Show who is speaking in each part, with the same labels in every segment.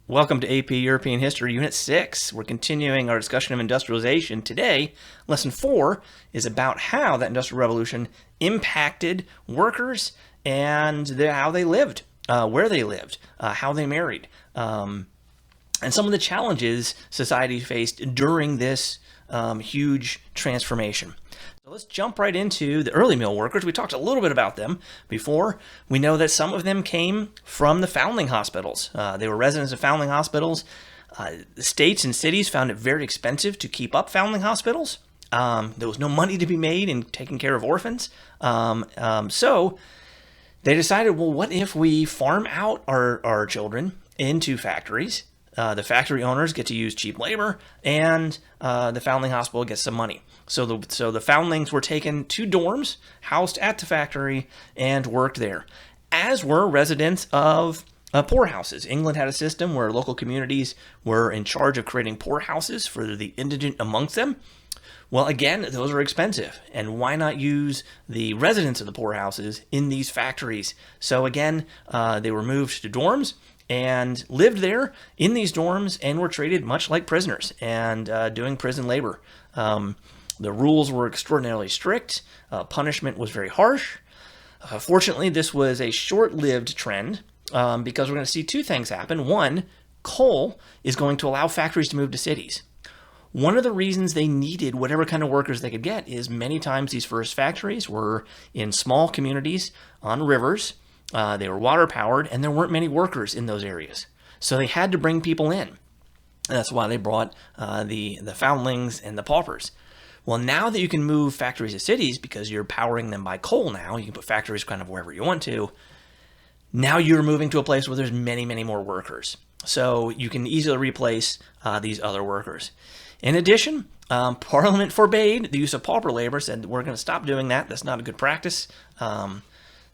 Speaker 1: Welcome to AP European History, Unit 6. We're continuing our discussion of industrialization. Today, Lesson 4 is about how that Industrial Revolution impacted workers and how they lived, where they lived, how they married, and some of the challenges society faced during this huge transformation. So let's jump right into the early mill workers. We talked a little bit about them before. We know that some of them came from the foundling hospitals. They were residents of foundling hospitals. The states and cities found it very expensive to keep up foundling hospitals. There was no money to be made in taking care of orphans. So they decided, well, what if we farm out our children into factories? The factory owners get to use cheap labor, and the foundling hospital gets some money. So the foundlings were taken to dorms, housed at the factory, and worked there, as were residents of poorhouses. England had a system where local communities were in charge of creating poorhouses for the indigent amongst them. Well, again, those are expensive, and why not use the residents of the poorhouses in these factories? So again, they were moved to dorms and lived there in these dorms and were treated much like prisoners and doing prison labor. The rules were extraordinarily strict. Punishment was very harsh. Fortunately, this was a short-lived trend because we're going to see two things happen. One, coal is going to allow factories to move to cities. One of the reasons they needed whatever kind of workers they could get is many times these first factories were in small communities on rivers. They were water-powered, and there weren't many workers in those areas. So they had to bring people in. And that's why they brought the foundlings and the paupers. Well, now that you can move factories to cities because you're powering them by coal now, you can put factories kind of wherever you want to, now you're moving to a place where there's many, many more workers. So you can easily replace these other workers. In addition, Parliament forbade the use of pauper labor, said we're going to stop doing that. That's not a good practice.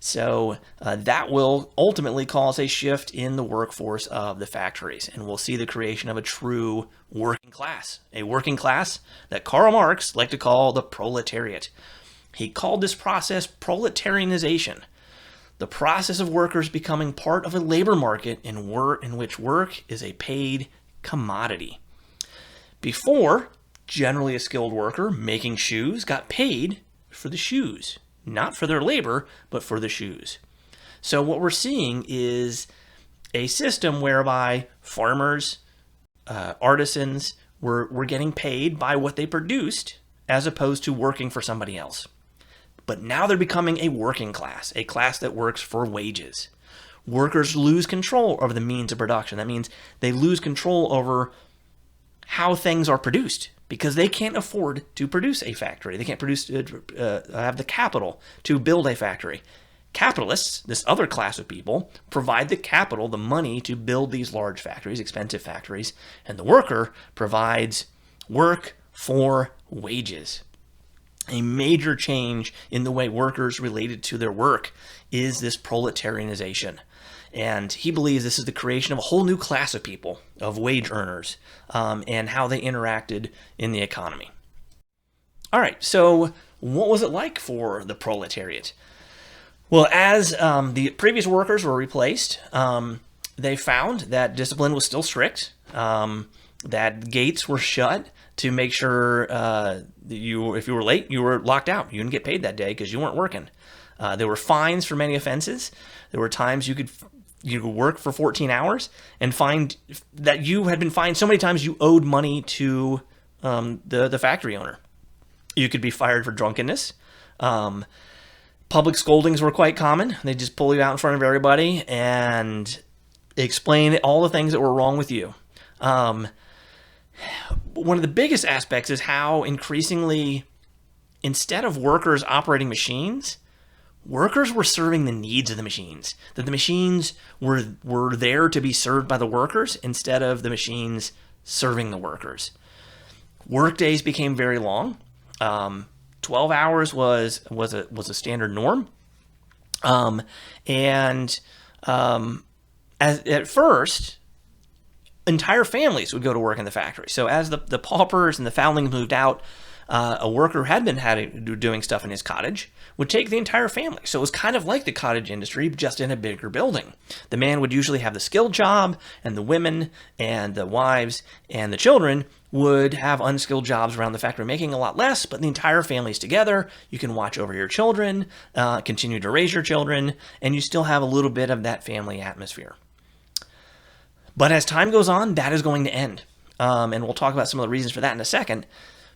Speaker 1: So that will ultimately cause a shift in the workforce of the factories, and we'll see the creation of a true working class, a working class that Karl Marx liked to call the proletariat. He called this process proletarianization, the process of workers becoming part of a labor market in which work is a paid commodity. Before, generally a skilled worker making shoes got paid for the shoes. Not for their labor, but for the shoes. So what we're seeing is a system whereby farmers, artisans were getting paid by what they produced as opposed to working for somebody else. But now they're becoming a working class, a class that works for wages. Workers lose control over the means of production. That means they lose control over how things are produced, because they can't afford to produce a factory. They can't have the capital to build a factory. Capitalists, this other class of people, provide the capital, the money to build these large factories, expensive factories, and the worker provides work for wages. A major change in the way workers related to their work is this proletarianization. And he believes this is the creation of a whole new class of people, of wage earners, and how they interacted in the economy. All right, so what was it like for the proletariat? Well, as the previous workers were replaced, they found that discipline was still strict, that gates were shut to make sure that if you were late, you were locked out. You didn't get paid that day because you weren't working. There were fines for many offenses. There were times you could work for 14 hours and find that you had been fined so many times you owed money to the factory owner. You could be fired for drunkenness. Public scoldings were quite common. They just pull you out in front of everybody and explain all the things that were wrong with you. One of the biggest aspects is how increasingly, instead of workers operating machines, workers were serving the needs of the machines, that the machines were there to be served by the workers instead of the machines serving the workers. Work days became very long. 12 hours was a standard norm. At first, entire families would go to work in the factory. So as the paupers and the foundlings moved out, a worker had been doing stuff in his cottage would take the entire family. So it was kind of like the cottage industry, just in a bigger building. The man would usually have the skilled job, and the women and the wives and the children would have unskilled jobs around the factory, making a lot less, but the entire family's together. You can watch over your children, continue to raise your children, and you still have a little bit of that family atmosphere. But as time goes on, that is going to end. And we'll talk about some of the reasons for that in a second.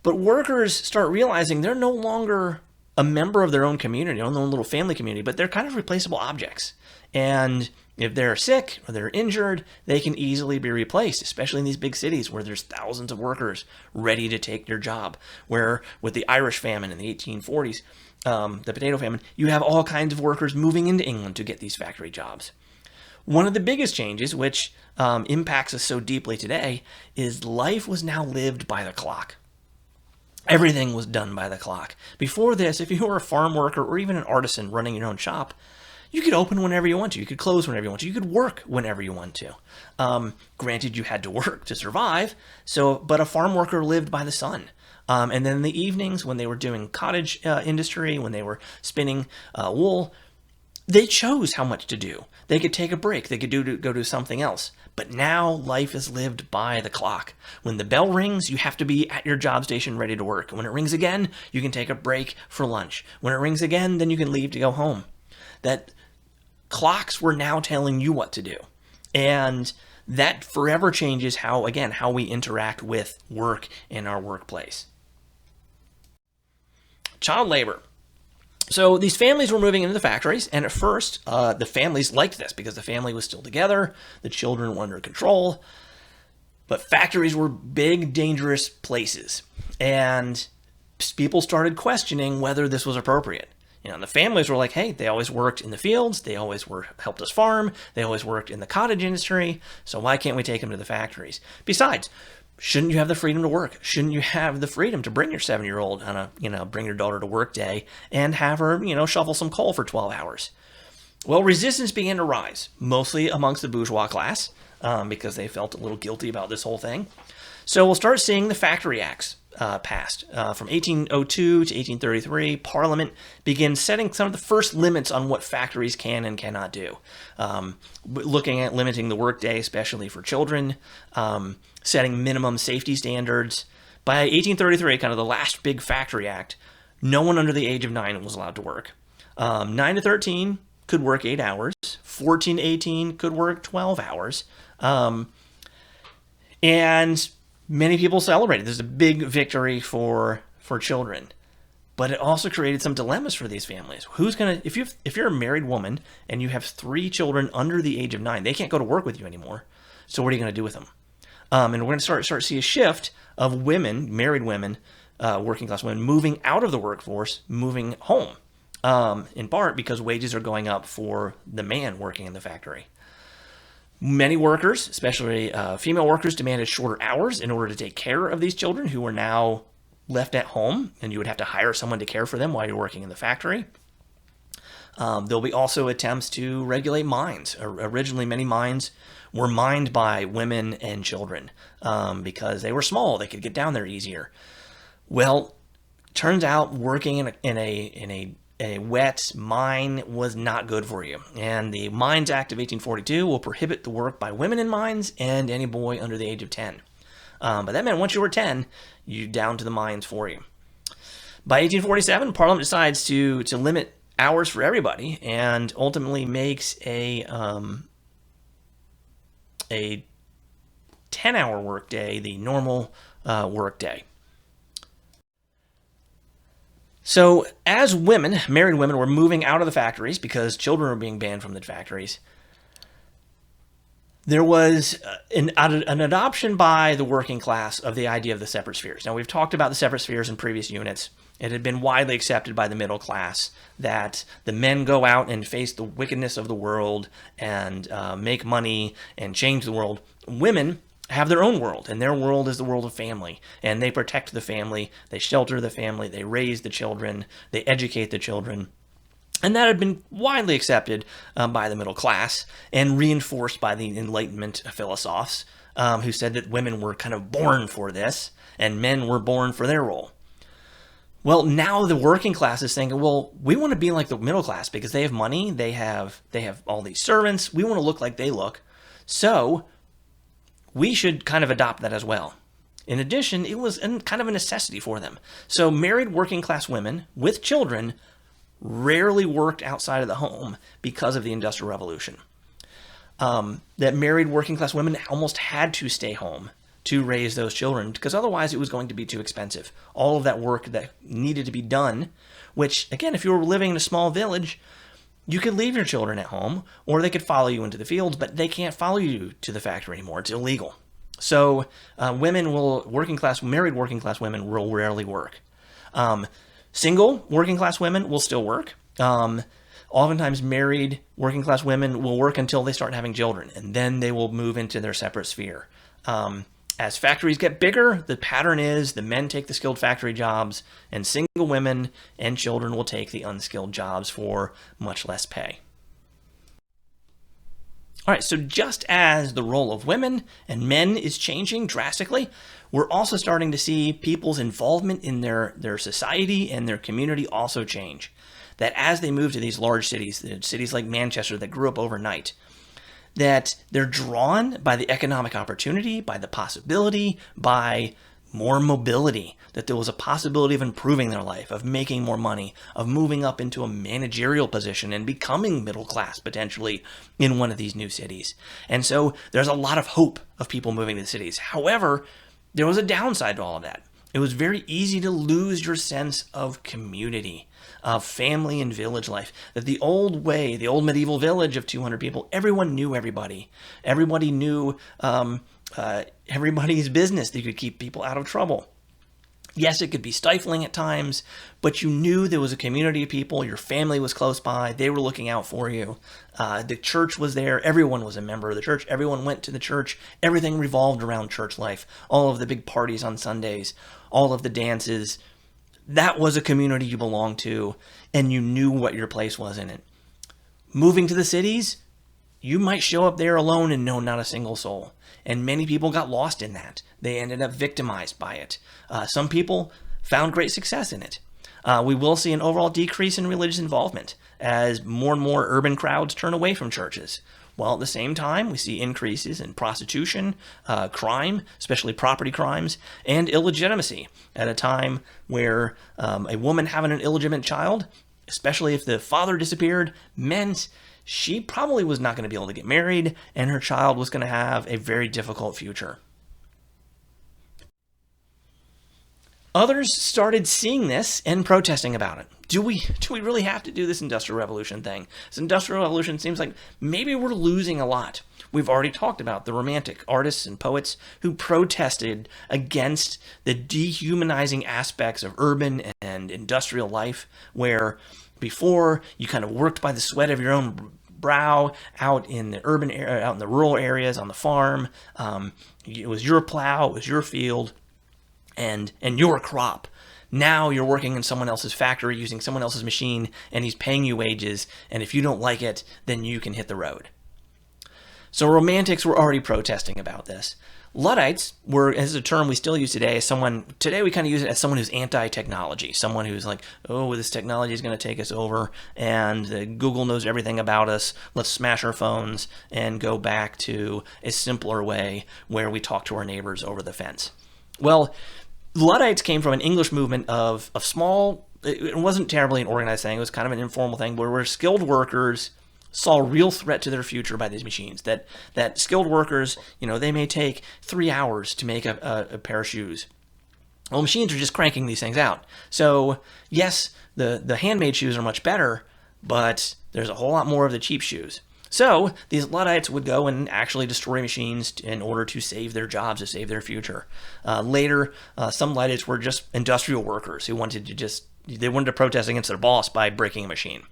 Speaker 1: But workers start realizing they're no longer a member of their own community, their own little family community, but they're kind of replaceable objects. And if they're sick or they're injured, they can easily be replaced, especially in these big cities where there's thousands of workers ready to take your job. Where with the Irish famine in the 1840s, the potato famine, you have all kinds of workers moving into England to get these factory jobs. One of the biggest changes, which impacts us so deeply today, is life was now lived by the clock. Everything was done by the clock. Before this, if you were a farm worker or even an artisan running your own shop, you could open whenever you want to. You could close whenever you want to. You could work whenever you want to. Granted, you had to work to survive, but a farm worker lived by the sun. And then in the evenings, when they were doing cottage industry, when they were spinning wool, they chose how much to do. They could take a break. They could go do something else. But now life is lived by the clock. When the bell rings, you have to be at your job station ready to work. When it rings again, you can take a break for lunch. When it rings again, then you can leave to go home. That clocks were now telling you what to do. And that forever changes how we interact with work in our workplace. Child labor. So these families were moving into the factories, and at first, the families liked this because the family was still together, the children were under control, but factories were big, dangerous places, and people started questioning whether this was appropriate. And the families were like, hey, they always worked in the fields, they always helped us farm, they always worked in the cottage industry, so why can't we take them to the factories? Besides, shouldn't you have the freedom to work? Shouldn't you have the freedom to bring your 7-year-old on bring your daughter to work day and have her, shovel some coal for 12 hours? Well, resistance began to rise, mostly amongst the bourgeois class, because they felt a little guilty about this whole thing. So we'll start seeing the Factory Acts passed. From 1802 to 1833, Parliament begins setting some of the first limits on what factories can and cannot do. Looking at limiting the workday, especially for children, setting minimum safety standards. By 1833, kind of the last big Factory Act, no one under the age of 9 was allowed to work. 9 to 13 could work 8 hours. 14 to 18 could work 12 hours. And many people celebrated. This is a big victory for children. But it also created some dilemmas for these families. Who's going to, if you're a married woman and you have 3 children under the age of 9, they can't go to work with you anymore. So what are you going to do with them? And we're going to start to see a shift of women, married women, working class women, moving out of the workforce, moving home, in part because wages are going up for the man working in the factory. Many workers, especially female workers, demanded shorter hours in order to take care of these children who were now left at home, and you would have to hire someone to care for them while you're working in the factory. There'll be also attempts to regulate mines. Originally, many mines were mined by women and children because they were small. They could get down there easier. Well, turns out working in a wet mine was not good for you. And the Mines Act of 1842 will prohibit the work by women in mines and any boy under the age of 10. But that meant once you were 10, you down to the mines for you. By 1847, Parliament decides to limit hours for everybody and ultimately makes a 10-hour workday the normal workday. So as women, married women, were moving out of the factories because children were being banned from the factories, there was an adoption by the working class of the idea of the separate spheres. Now, we've talked about the separate spheres in previous units. It had been widely accepted by the middle class that the men go out and face the wickedness of the world and make money and change the world. Women have their own world, and their world is the world of family, and they protect the family, they shelter the family, they raise the children, they educate the children. And that had been widely accepted by the middle class and reinforced by the Enlightenment philosophers who said that women were kind of born for this and men were born for their role. Well, now the working class is saying, well, we want to be like the middle class because they have money, they have all these servants. We want to look like they look. So we should kind of adopt that as well. In addition, it was kind of a necessity for them. So married working class women with children rarely worked outside of the home because of the Industrial Revolution. That married working class women almost had to stay home to raise those children because otherwise it was going to be too expensive. All of that work that needed to be done, which again, if you were living in a small village, you could leave your children at home or they could follow you into the fields, but they can't follow you to the factory anymore. It's illegal. So married working class women will rarely work. Single working class women will still work. Oftentimes married working class women will work until they start having children, and then they will move into their separate sphere. As factories get bigger, the pattern is the men take the skilled factory jobs, and single women and children will take the unskilled jobs for much less pay. All right, so just as the role of women and men is changing drastically, we're also starting to see people's involvement in their society and their community also change. That as they move to these large cities like Manchester that grew up overnight, that they're drawn by the economic opportunity, by the possibility, by more mobility, that there was a possibility of improving their life, of making more money, of moving up into a managerial position and becoming middle class potentially in one of these new cities. And so there's a lot of hope of people moving to the cities. However, there was a downside to all of that. It was very easy to lose your sense of community, of family and village life. That the old way, the old medieval village of 200 people, everyone knew everybody. Everybody knew everybody's business. They could keep people out of trouble. Yes, it could be stifling at times, but you knew there was a community of people. Your family was close by. They were looking out for you. The church was there. Everyone was a member of the church. Everyone went to the church. Everything revolved around church life. All of the big parties on Sundays, all of the dances. That was a community you belonged to, and you knew what your place was in it. Moving to the cities, you might show up there alone and know not a single soul. And many people got lost in that. They ended up victimized by it. Some people found great success in it. We will see an overall decrease in religious involvement as more and more urban crowds turn away from churches. While at the same time, we see increases in prostitution, crime, especially property crimes, and illegitimacy at a time where a woman having an illegitimate child, especially if the father disappeared, meant she probably was not going to be able to get married, and her child was going to have a very difficult future. Others started seeing this and protesting about it. Do we really have to do this Industrial Revolution thing? This Industrial Revolution seems like maybe we're losing a lot. We've already talked about the Romantic artists and poets who protested against the dehumanizing aspects of urban and industrial life, where before you kind of worked by the sweat of your own brow out in the urban area, out in the rural areas on the farm. It was your plow, it was your field, and your crop. Now you're working in someone else's factory using someone else's machine, and he's paying you wages, and if you don't like it, then you can hit the road. So Romantics were already protesting about this. Luddites were, as a term we still use today, today we kind of use it as someone who's anti-technology, someone who's like, oh, this technology is going to take us over, and Google knows everything about us, let's smash our phones and go back to a simpler way where we talk to our neighbors over the fence. Well, Luddites came from an English movement of small, it wasn't terribly an organized thing, it was kind of an informal thing, where skilled workers saw a real threat to their future by these machines. That skilled workers, they may take 3 hours to make a pair of shoes. Well, machines are just cranking these things out. So yes, the handmade shoes are much better, but there's a whole lot more of the cheap shoes. So these Luddites would go and actually destroy machines in order to save their jobs, to save their future. Later, some Luddites were just industrial workers who wanted to protest against their boss by breaking a machine.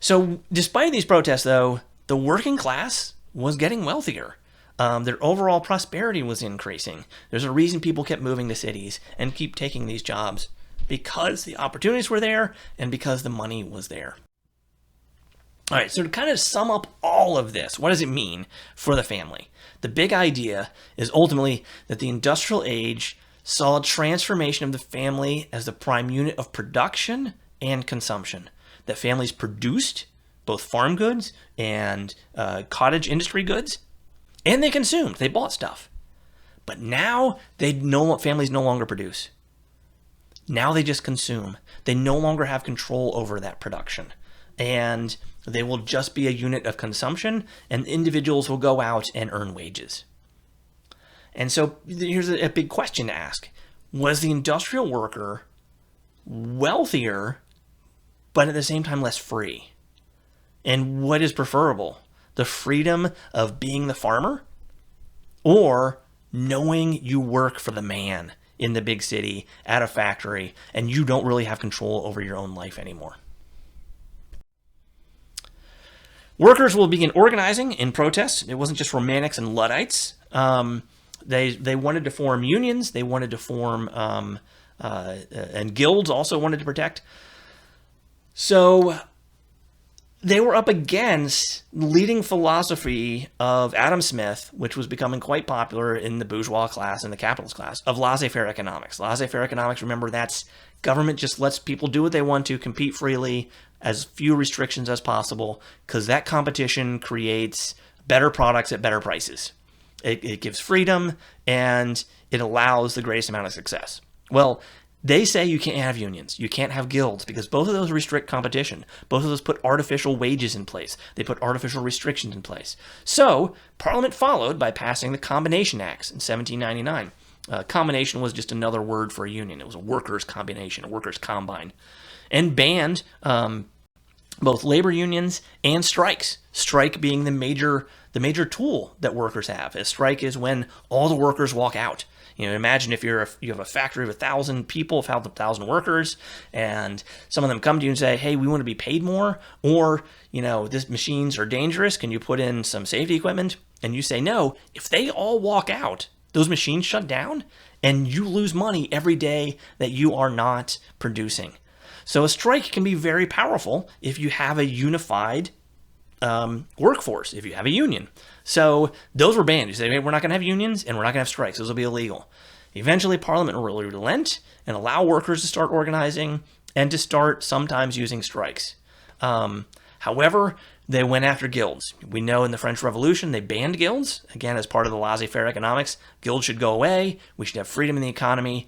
Speaker 1: So despite these protests, though, the working class was getting wealthier. Their overall prosperity was increasing. There's a reason people kept moving to cities and keep taking these jobs, because the opportunities were there and because the money was there. All right, so to kind of sum up all of this, what does it mean for the family? The big idea is ultimately that the industrial age saw a transformation of the family as the prime unit of production and consumption. That families produced both farm goods and cottage industry goods, and they consumed. They bought stuff. But now families no longer produce. Now they just consume. They no longer have control over that production. And they will just be a unit of consumption, and individuals will go out and earn wages. And so here's a big question to ask. Was the industrial worker wealthier, but at the same time less free? And what is preferable? The freedom of being the farmer, or knowing you work for the man in the big city at a factory and you don't really have control over your own life anymore? Workers will begin organizing in protest. It wasn't just Romantics and Luddites. They wanted to form unions. They wanted to form, and guilds also wanted to protect. So they were up against leading philosophy of Adam Smith, which was becoming quite popular in the bourgeois class and the capitalist class, of laissez-faire economics. Laissez-faire economics, remember, that's government just lets people do what they want to, compete freely, as few restrictions as possible, because that competition creates better products at better prices. It gives freedom, and it allows the greatest amount of success. Well, they say you can't have unions, you can't have guilds, because both of those restrict competition. Both of those put artificial wages in place. They put artificial restrictions in place. So Parliament followed by passing the Combination Acts in 1799. Combination was just another word for a union. It was a workers' combination, a workers' combine, and banned both labor unions and strikes. Strike being the major tool that workers have. A strike is when all the workers walk out. You know, imagine if you have a factory of 1,000 people, 1,000 workers, and some of them come to you and say, hey, we want to be paid more, or, you know, these machines are dangerous. Can you put in some safety equipment? And you say no. If they all walk out, those machines shut down, and you lose money every day that you are not producing. So a strike can be very powerful if you have a unified workforce, if you have a union. So those were banned. You say, hey, we're not going to have unions and we're not going to have strikes. Those will be illegal. Eventually, Parliament will really relent and allow workers to start organizing and to start sometimes using strikes. However, they went after guilds. We know in the French Revolution, they banned guilds. Again, as part of the laissez-faire economics, guilds should go away. We should have freedom in the economy.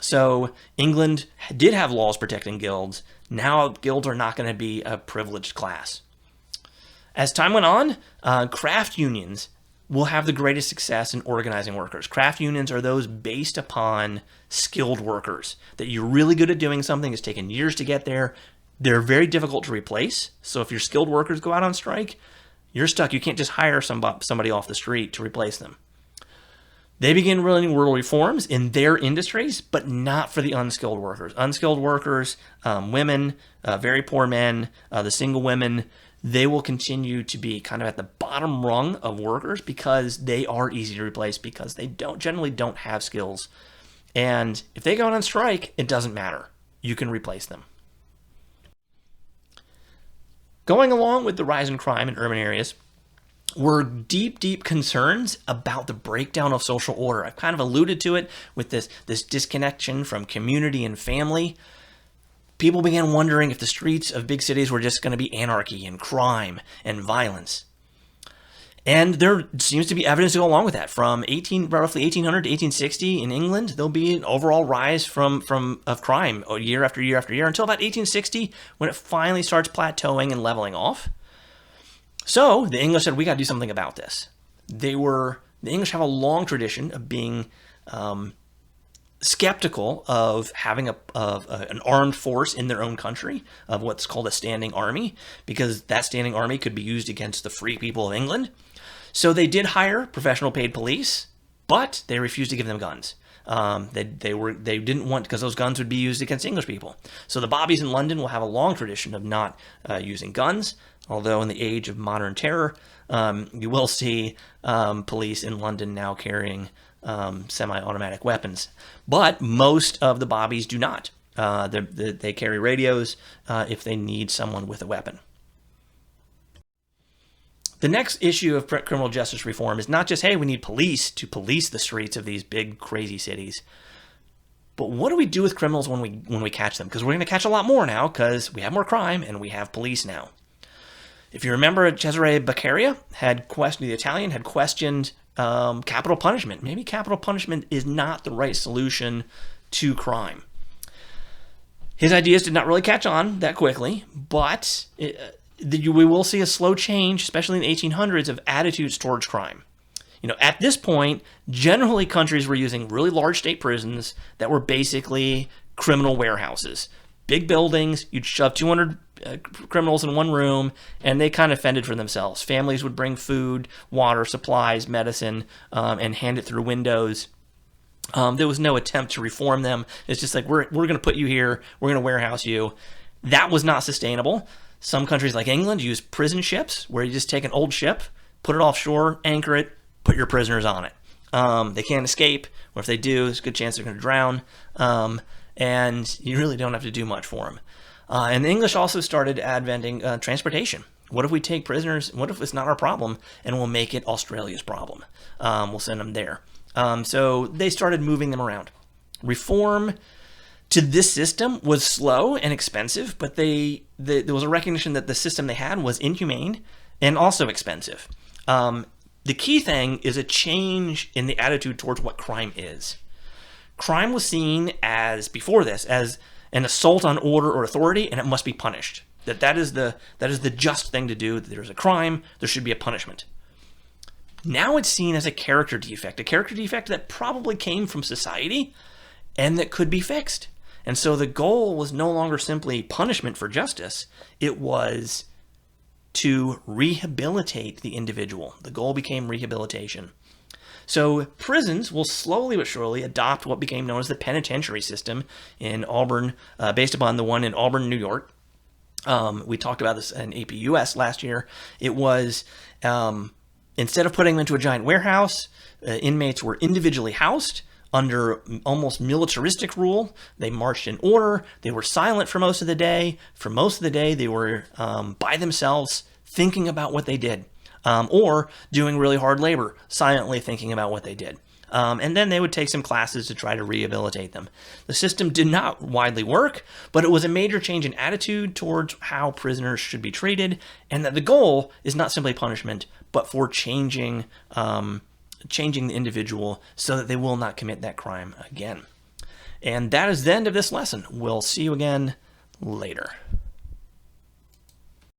Speaker 1: So England did have laws protecting guilds. Now guilds are not going to be a privileged class. As time went on, craft unions will have the greatest success in organizing workers. Craft unions are those based upon skilled workers, that you're really good at doing something. It's taken years to get there. They're very difficult to replace. So if your skilled workers go out on strike, you're stuck. You can't just hire somebody off the street to replace them. They begin running rural reforms in their industries, but not for the unskilled workers. Unskilled workers, women, very poor men, the single women, they will continue to be kind of at the bottom rung of workers because they are easy to replace, because they generally don't have skills. And if they go out on strike, it doesn't matter. You can replace them. Going along with the rise in crime in urban areas were deep concerns about the breakdown of social order. I've kind of alluded to it with this disconnection from community and family. People began wondering if the streets of big cities were just going to be anarchy and crime and violence. And there seems to be evidence to go along with that. From roughly 1800 to 1860 in England, there'll be an overall rise of crime year after year after year until about 1860, when it finally starts plateauing and leveling off. So the English said, we got to do something about this. The English have a long tradition of being skeptical of having an armed force in their own country, of what's called a standing army, because that standing army could be used against the free people of England. So they did hire professional paid police, but they refused to give them guns. They didn't want, because those guns would be used against English people. So the bobbies in London will have a long tradition of not using guns, although in the age of modern terror, you will see police in London now carrying semi-automatic weapons. But most of the bobbies do not. They carry radios if they need someone with a weapon. The next issue of criminal justice reform is not just, hey, we need police to police the streets of these big, crazy cities. But what do we do with criminals when we catch them? Because we're going to catch a lot more now because we have more crime and we have police now. If you remember, Cesare Beccaria the Italian had questioned capital punishment. Maybe capital punishment is not the right solution to crime. His ideas did not really catch on that quickly, but we will see a slow change, especially in the 1800s, of attitudes towards crime. At this point, generally countries were using really large state prisons that were basically criminal warehouses. Big buildings, you'd shove 200 criminals in one room, and they kind of fended for themselves. Families would bring food, water, supplies, medicine, and hand it through windows. There was no attempt to reform them. It's just like, we're going to put you here, we're going to warehouse you. That was not sustainable. Some countries like England use prison ships, where you just take an old ship, put it offshore, anchor it, put your prisoners on it. They can't escape, or if they do, there's a good chance they're going to drown, and you really don't have to do much for them. And the English also started adventing transportation. What if we take prisoners? What if it's not our problem, and we'll make it Australia's problem? We'll send them there. So they started moving them around. Reform to this system was slow and expensive, but there was a recognition that the system they had was inhumane and also expensive. The key thing is a change in the attitude towards what crime is. Crime was seen as, before this, as an assault on order or authority, and it must be punished. That is the just thing to do. That there's a crime, there should be a punishment. Now it's seen as a character defect that probably came from society and that could be fixed. And so the goal was no longer simply punishment for justice. It was to rehabilitate the individual. The goal became rehabilitation. So prisons will slowly but surely adopt what became known as the penitentiary system in Auburn, based upon the one in Auburn, New York. We talked about this in AP US last year. It was, instead of putting them into a giant warehouse, inmates were individually housed under almost militaristic rule. They marched in order. They were silent for most of the day. For most of the day, they were by themselves thinking about what they did, or doing really hard labor, silently thinking about what they did. And then they would take some classes to try to rehabilitate them. The system did not widely work, but it was a major change in attitude towards how prisoners should be treated, and that the goal is not simply punishment, but for changing the individual so that they will not commit that crime again. And that is the end of this lesson. We'll see you again later.